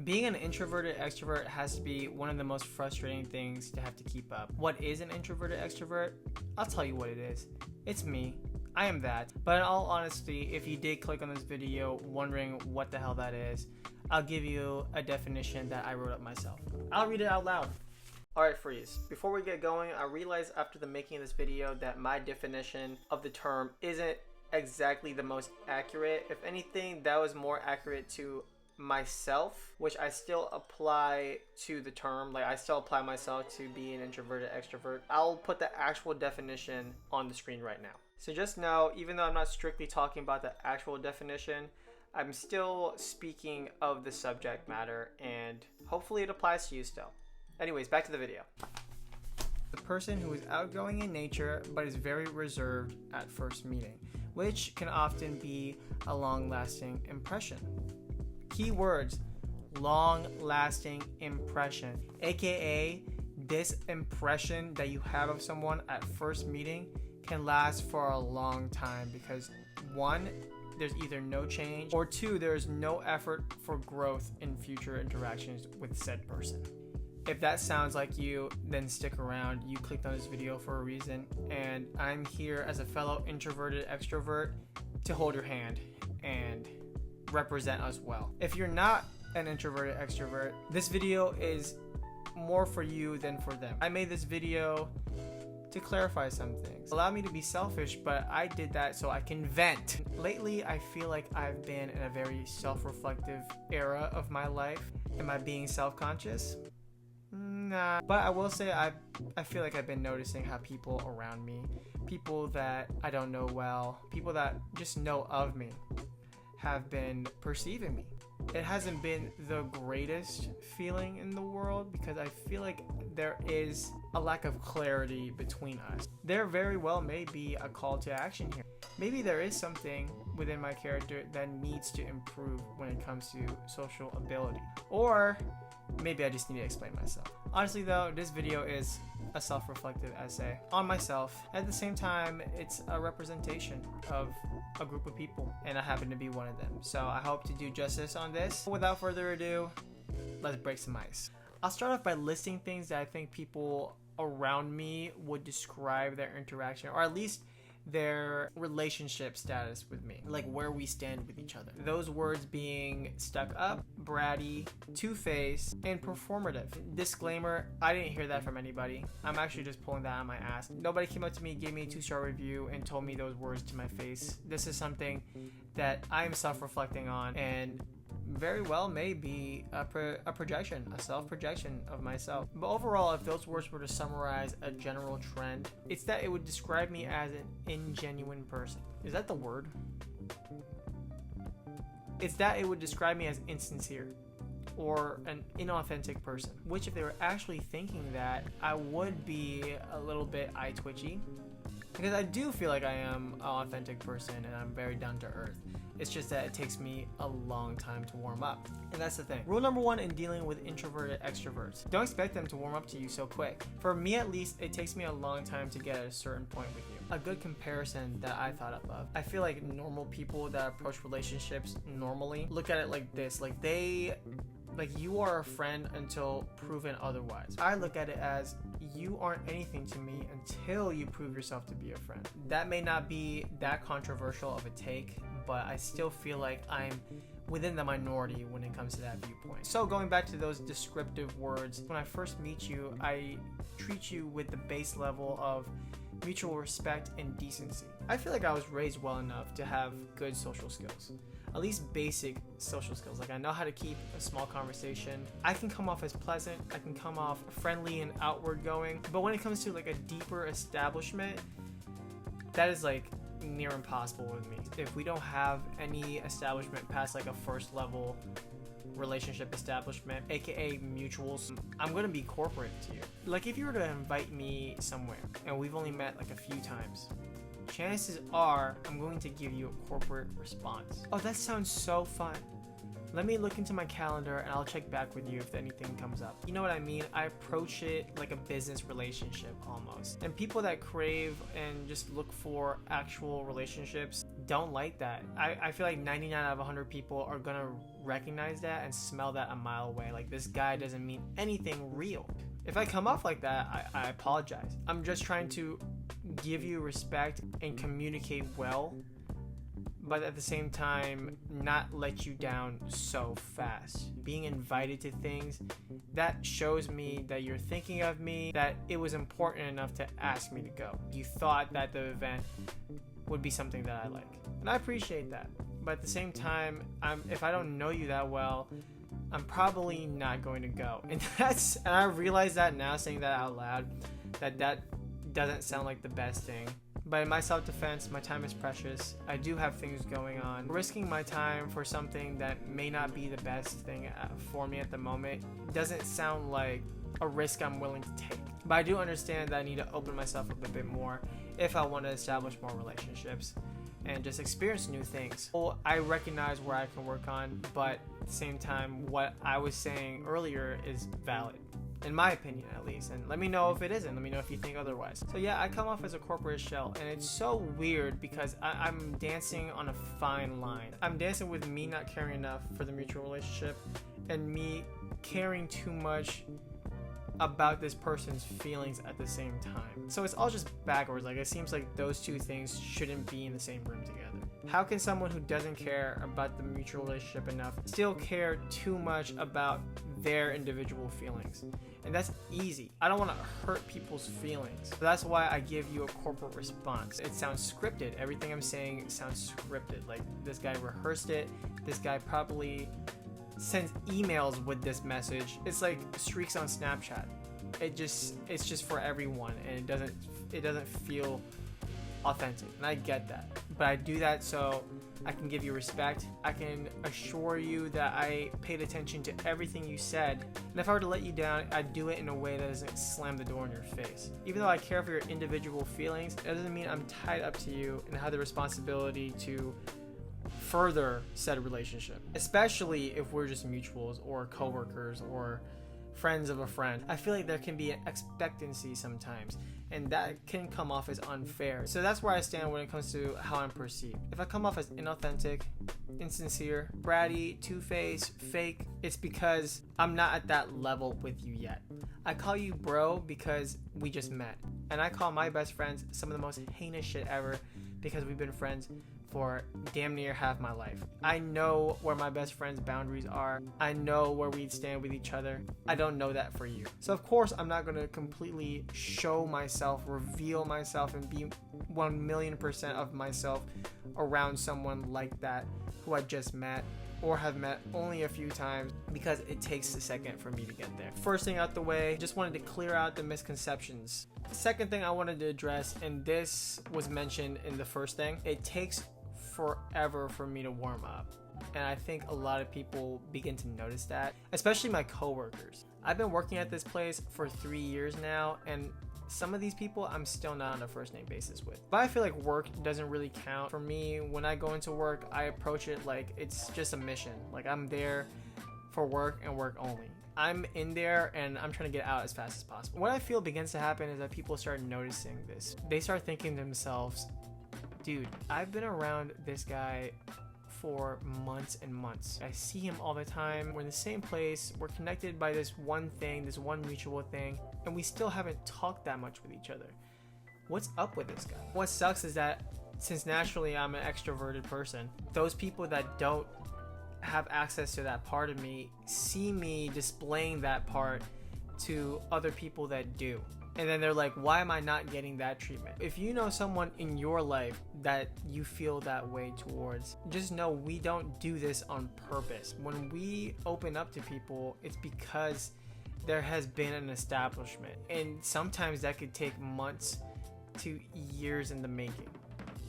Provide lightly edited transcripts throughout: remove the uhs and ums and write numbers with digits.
Being an introverted extrovert has to be one of the most frustrating things to have to keep up. What is an introverted extrovert? I'll tell you what it is. It's me. I am that. But in all honesty, if you did click on this video wondering what the hell that is, I'll give you a definition that I wrote up myself. I'll read it out loud. Alright, freeze. Before we get going, I realized after the making of this video that my definition of the term isn't exactly the most accurate. If anything, that was more accurate to myself, which I still apply to the term. Like, I still apply myself to be an introverted extrovert. I'll put the actual definition on the screen right now. So just know, even though I'm not strictly talking about the actual definition, I'm still speaking of the subject matter, and hopefully it applies to you still. Anyways, back to the video. The person who is outgoing in nature but is very reserved at first meeting, which can often be a long-lasting impression. Keywords: long-lasting impression, aka this impression that you have of someone at first meeting can last for a long time because 1, there's either no change, or 2, there's no effort for growth in future interactions with said person. If that sounds like you, then stick around. You clicked on this video for a reason, and I'm here as a fellow introverted extrovert to hold your hand and represent us well. If you're not an introverted extrovert, this video is more for you than for them. I made this video to clarify some things. Allow me to be selfish, but I did that so I can vent. Lately, I feel like I've been in a very self-reflective era of my life. Am I being self-conscious? Nah, but I will say I feel like I've been noticing how people around me, people that I don't know well, people that just know of me, have been perceiving me. It hasn't been the greatest feeling in the world because I feel like there is a lack of clarity between us. There very well may be a call to action here. Maybe there is something within my character that needs to improve when it comes to social ability. Or maybe I just need to explain myself. Honestly though, this video is a self-reflective essay on myself. At the same time, it's a representation of a group of people, and I happen to be one of them. So I hope to do justice on this. Without further ado, let's break some ice. I'll start off by listing things that I think people around me would describe their interaction, or at least their relationship status with me, like where we stand with each other. Those words being stuck up, bratty, two-faced, and performative. Disclaimer, I didn't hear that from anybody. I'm actually just pulling that out of my ass. Nobody came up to me, gave me a 2-star review, and told me those words to my face. This is something that I am self-reflecting on, and very well may be a projection, a self-projection of myself. But overall, if those words were to summarize a general trend, it's that it would describe me as an ingenuine person. Is that the word? It's that it would describe me as insincere or an inauthentic person, which if they were actually thinking that, I would be a little bit eye-twitchy, because I do feel like I am an authentic person and I'm very down to earth. It's just that it takes me a long time to warm up. And that's the thing. Rule number 1 in dealing with introverted extroverts: don't expect them to warm up to you so quick. For me at least, it takes me a long time to get at a certain point with you. A good comparison that I thought of, I feel like normal people that approach relationships normally look at it like this. Like you are a friend until proven otherwise. I look at it as you aren't anything to me until you prove yourself to be a friend. That may not be that controversial of a take, but I still feel like I'm within the minority when it comes to that viewpoint. So going back to those descriptive words, when I first meet you, I treat you with the base level of mutual respect and decency. I feel like I was raised well enough to have good social skills. At least basic social skills. Like, I know how to keep a small conversation. I can come off as pleasant. I can come off friendly and outward going. But when it comes to like a deeper establishment, that is like near impossible with me. If we don't have any establishment past like a first level relationship establishment, aka mutuals, I'm gonna be corporate to you. Like, if you were to invite me somewhere and we've only met like a few times, chances are I'm going to give you a corporate response. Oh, that sounds so fun. let me look into my calendar and I'll check back with you if anything comes up. You know what I mean? I approach it like a business relationship almost. And people that crave and just look for actual relationships don't like that. I feel like 99 out of 100 people are gonna recognize that and smell that a mile away. Like, this guy doesn't mean anything real. If I come off like that, I apologize. I'm just trying to give you respect and communicate well, but at the same time, not let you down so fast. Being invited to things, that shows me that you're thinking of me, that it was important enough to ask me to go. You thought that the event would be something that I like. And I appreciate that. But at the same time, if I don't know you that well, I'm probably not going to go. And I realize that now, saying that out loud, that doesn't sound like the best thing. But in my self-defense, my time is precious. I do have things going on. Risking my time for something that may not be the best thing for me at the moment doesn't sound like a risk I'm willing to take. But I do understand that I need to open myself up a bit more if I want to establish more relationships and just experience new things. Well, I recognize where I can work on, but at the same time, what I was saying earlier is valid, in my opinion at least. And let me know if it isn't. Let me know if you think otherwise. So yeah, I come off as a corporate shell, and it's so weird because I'm dancing on a fine line. I'm dancing with me not caring enough for the mutual relationship and me caring too much about this person's feelings at the same time. So it's all just backwards. Like, it seems like those two things shouldn't be in the same room together. How can someone who doesn't care about the mutual relationship enough still care too much about their individual feelings? And that's easy. I don't want to hurt people's feelings. So that's why I give you a corporate response. It sounds scripted. Everything I'm saying sounds scripted. Like, this guy rehearsed it. This guy probably sends emails with this message. It's like streaks on Snapchat. It's just for everyone, and it doesn't feel authentic, and I get that. But I do that so I can give you respect. I can assure you that I paid attention to everything you said, and if I were to let you down, I'd do it in a way that doesn't slam the door in your face. Even though I care for your individual feelings, it doesn't mean I'm tied up to you and have the responsibility to further said relationship, especially if we're just mutuals or coworkers or friends of a friend. I feel like there can be an expectancy sometimes, and that can come off as unfair. So that's where I stand when it comes to how I'm perceived. If I come off as inauthentic, insincere, bratty, two-faced, fake, it's because I'm not at that level with you yet. I call you bro because we just met, and I call my best friends some of the most heinous shit ever because we've been friends for damn near half my life. I know where my best friend's boundaries are. I know where we stand with each other. I don't know that for you. So of course I'm not going to completely show myself, reveal myself, and be 1,000,000% of myself around someone like that who I just met or have met only a few times, because it takes a second for me to get there. First thing out the way, just wanted to clear out the misconceptions. Second thing I wanted to address, and this was mentioned in the first thing, it takes forever for me to warm up. And I think a lot of people begin to notice that, especially my coworkers. I've been working at this place for 3 years now, and some of these people I'm still not on a first name basis with. But I feel like work doesn't really count. For me, when I go into work, I approach it like it's just a mission. Like, I'm there for work and work only. I'm in there and I'm trying to get out as fast as possible. What I feel begins to happen is that people start noticing this. They start thinking to themselves, dude, I've been around this guy for months and months. I see him all the time. We're in the same place. We're connected by this one thing, this one mutual thing, and we still haven't talked that much with each other. What's up with this guy? What sucks is that since naturally I'm an extroverted person, those people that don't have access to that part of me see me displaying that part to other people that do. And then they're like, why am I not getting that treatment? If you know someone in your life that you feel that way towards, just know we don't do this on purpose. When we open up to people, it's because there has been an establishment. And sometimes that could take months to years in the making.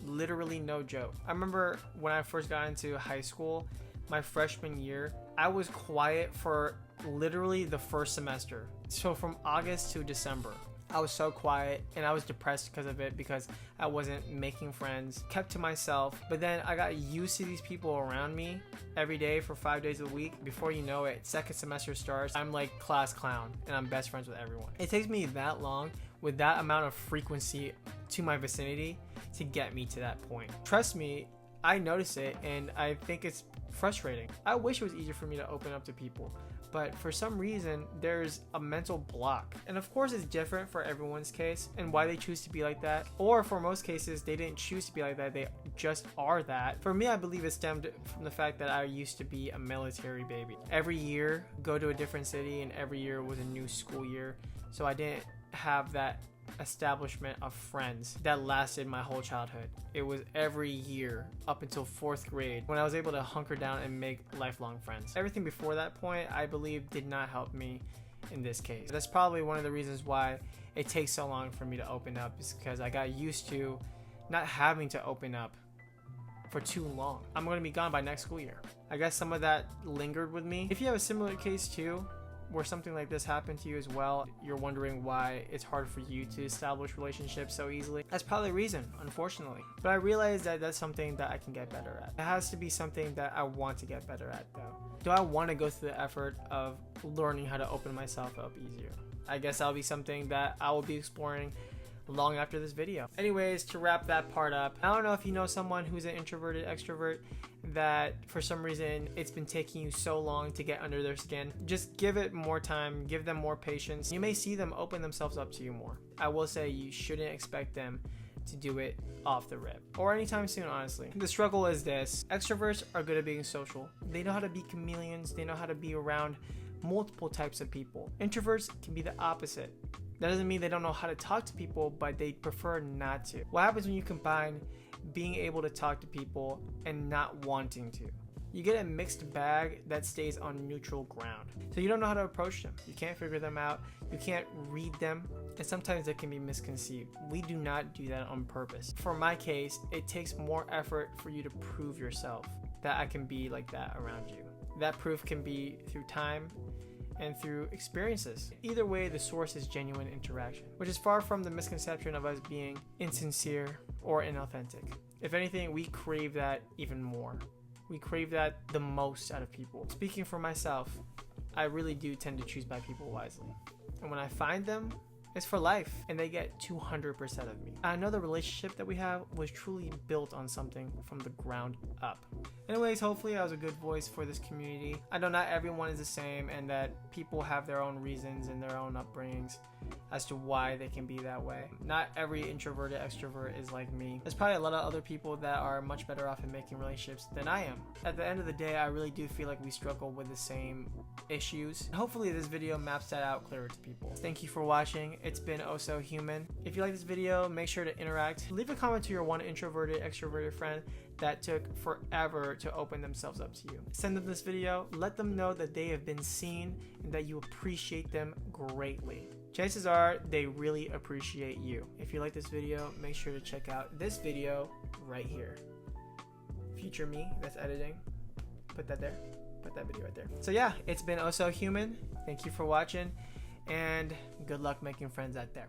Literally no joke. I remember when I first got into high school, my freshman year, I was quiet for literally the first semester. So from August to December, I was so quiet and I was depressed because of it, because I wasn't making friends, kept to myself. But then I got used to these people around me every day for 5 days a week. Before you know it, second semester starts, I'm like class clown and I'm best friends with everyone. It takes me that long with that amount of frequency to my vicinity to get me to that point. Trust me, I notice it and I think it's frustrating. I wish it was easier for me to open up to people, but for some reason there's a mental block. And of course it's different for everyone's case and why they choose to be like that, or for most cases they didn't choose to be like that, they just are that. For me, I believe it stemmed from the fact that I used to be a military baby. Every year go to a different city and every year was a new school year, so I didn't have that establishment of friends that lasted my whole childhood. It was every year up until 4th grade when I was able to hunker down and make lifelong friends. Everything before that point, I believe, did not help me in this case. That's probably one of the reasons why it takes so long for me to open up, is because I got used to not having to open up for too long. I'm going to be gone by next school year. I guess some of that lingered with me. If you have a similar case too, where something like this happened to you as well, you're wondering why it's hard for you to establish relationships so easily, that's probably the reason, unfortunately. But I realize that that's something that I can get better at. It has to be something that I want to get better at though. Do I want to go through the effort of learning how to open myself up easier? I guess that'll be something that I will be exploring long after this video. Anyways, to wrap that part up, I don't know if you know someone who's an introverted extrovert that for some reason it's been taking you so long to get under their skin. Just give it more time, give them more patience. You may see them open themselves up to you more. I will say you shouldn't expect them to do it off the rip or anytime soon, honestly. The struggle is this: extroverts are good at being social. They know how to be chameleons. They know how to be around multiple types of people. Introverts can be the opposite. That doesn't mean they don't know how to talk to people, but they prefer not to. What happens when you combine being able to talk to people and not wanting to? You get a mixed bag that stays on neutral ground. So you don't know how to approach them. You can't figure them out. You can't read them. And sometimes they can be misconceived. We do not do that on purpose. For my case, it takes more effort for you to prove yourself that I can be like that around you. That proof can be through time and through experiences. Either way, the source is genuine interaction, which is far from the misconception of us being insincere or inauthentic. If anything, we crave that even more. We crave that the most out of people. Speaking for myself, I really do tend to choose my people wisely. And when I find them, it's for life, and they get 200% of me. I know the relationship that we have was truly built on something from the ground up. Anyways, hopefully I was a good voice for this community. I know not everyone is the same, and that people have their own reasons and their own upbringings as to why they can be that way. Not every introverted extrovert is like me. There's probably a lot of other people that are much better off in making relationships than I am. At the end of the day, I really do feel like we struggle with the same issues. Hopefully this video maps that out clearer to people. Thank you for watching. It's been ohso.human. If you like this video, make sure to interact. Leave a comment to your one introverted extroverted friend that took forever to open themselves up to you. Send them this video. Let them know that they have been seen and that you appreciate them greatly. Chances are they really appreciate you. If you like this video, make sure to check out this video right here. Future me that's editing. Put that there. Put that video right there. So yeah, it's been ohso.human. Thank you for watching, and good luck making friends out there.